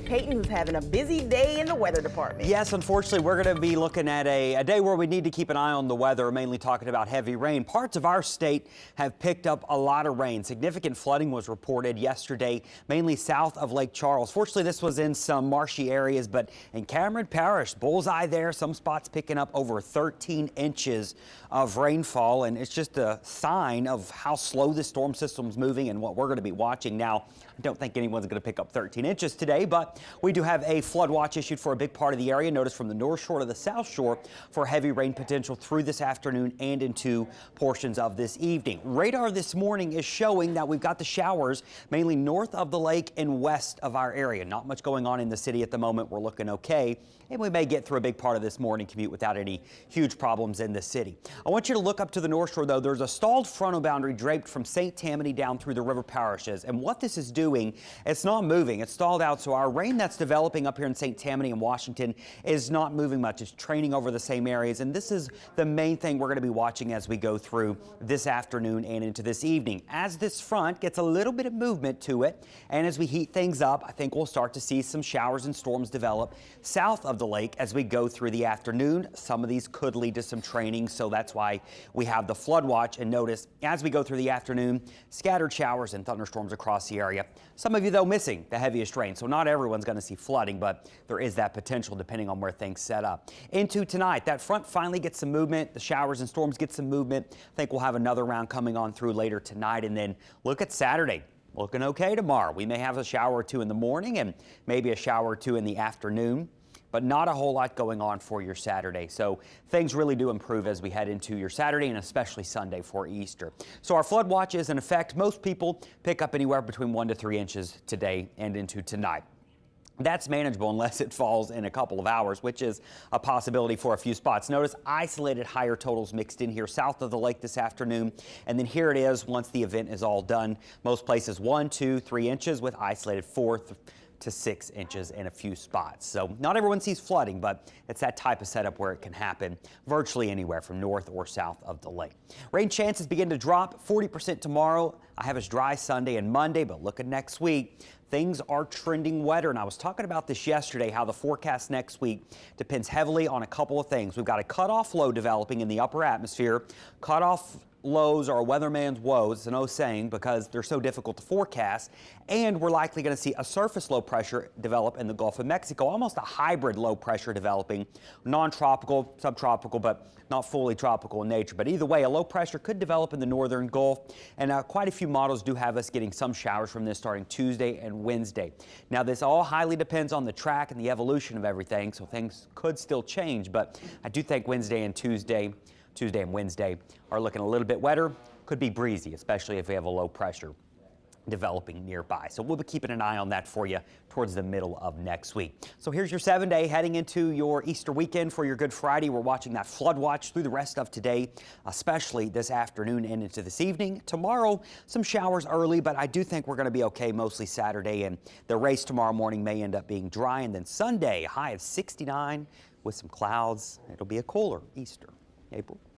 Payton, who's having a busy day in the weather department. Yes, unfortunately, we're going to be looking at a day where we need to keep an eye on the weather, mainly talking about heavy rain. Parts of our state have picked up a lot of rain. Significant flooding was reported yesterday, mainly south of Lake Charles. Fortunately, this was in some marshy areas, but in Cameron Parish, bullseye there, some spots picking up over 13 inches of rainfall, and it's just a sign of how slow this storm system's moving and what we're going to be watching. Now, I don't think anyone's going to pick up 13 inches today, but we do have a flood watch issued for a big part of the area. Notice from the north shore to the south shore for heavy rain potential through this afternoon and into portions of this evening. Radar this morning is showing that we've got the showers mainly north of the lake and west of our area. Not much going on in the city at the moment. We're looking okay, and we may get through a big part of this morning commute without any huge problems in the city. I want you to look up to the north shore, though. There's a stalled frontal boundary draped from St. Tammany down through the river parishes, and what this is doing, it's not moving. It's stalled out, so our rain that's developing up here in St. Tammany and Washington is not moving much. It's training over the same areas, and this is the main thing we're going to be watching as we go through this afternoon and into this evening. As this front gets a little bit of movement to it, and as we heat things up, I think we'll start to see some showers and storms develop south of the lake as we go through the afternoon. Some of these could lead to some training, so that's why we have the flood watch. And notice as we go through the afternoon, scattered showers and thunderstorms across the area. Some of you, though, missing the heaviest rain, so not everyone's going to see flooding, but there is that potential depending on where things set up. Into tonight, that front finally gets some movement. The showers and storms get some movement. I think we'll have another round coming on through later tonight. And then look at Saturday. Looking okay tomorrow. We may have a shower or two in the morning and maybe a shower or two in the afternoon, but not a whole lot going on for your Saturday. So things really do improve as we head into your Saturday and especially Sunday for Easter. So our flood watch is in effect. Most people pick up anywhere between 1 to 3 inches today and into tonight. That's manageable unless it falls in a couple of hours, which is a possibility for a few spots. Notice isolated higher totals mixed in here south of the lake this afternoon. And then here it is once the event is all done. Most places 1, 2, 3 inches with isolated 4 to 6 inches in a few spots. So not everyone sees flooding, but it's that type of setup where it can happen virtually anywhere from north or south of the lake. Rain chances begin to drop 40% tomorrow. I have us dry Sunday and Monday, but look at next week. Things are trending wetter, and I was talking about this yesterday, how the forecast next week depends heavily on a couple of things. We've got a cutoff low developing in the upper atmosphere. Cutoff lows are a weatherman's woes. It's an old saying because they're so difficult to forecast. And we're likely going to see a surface low pressure develop in the Gulf of Mexico, almost a hybrid low pressure developing, non-tropical, subtropical, but not fully tropical in nature. But either way, a low pressure could develop in the northern Gulf, and quite a few models do have us getting some showers from this starting Tuesday and Wednesday. Now, this all highly depends on the track and the evolution of everything, so things could still change, but I do think Tuesday and Wednesday are looking a little bit wetter. Could be breezy, especially if we have a low pressure developing nearby. So we'll be keeping an eye on that for you towards the middle of next week. So here's your 7-day heading into your Easter weekend for your Good Friday. We're watching that flood watch through the rest of today, especially this afternoon and into this evening. Tomorrow, some showers early, but I do think we're going to be okay mostly Saturday, and the race tomorrow morning may end up being dry. And then Sunday, a high of 69 with some clouds. It'll be a cooler Easter. April.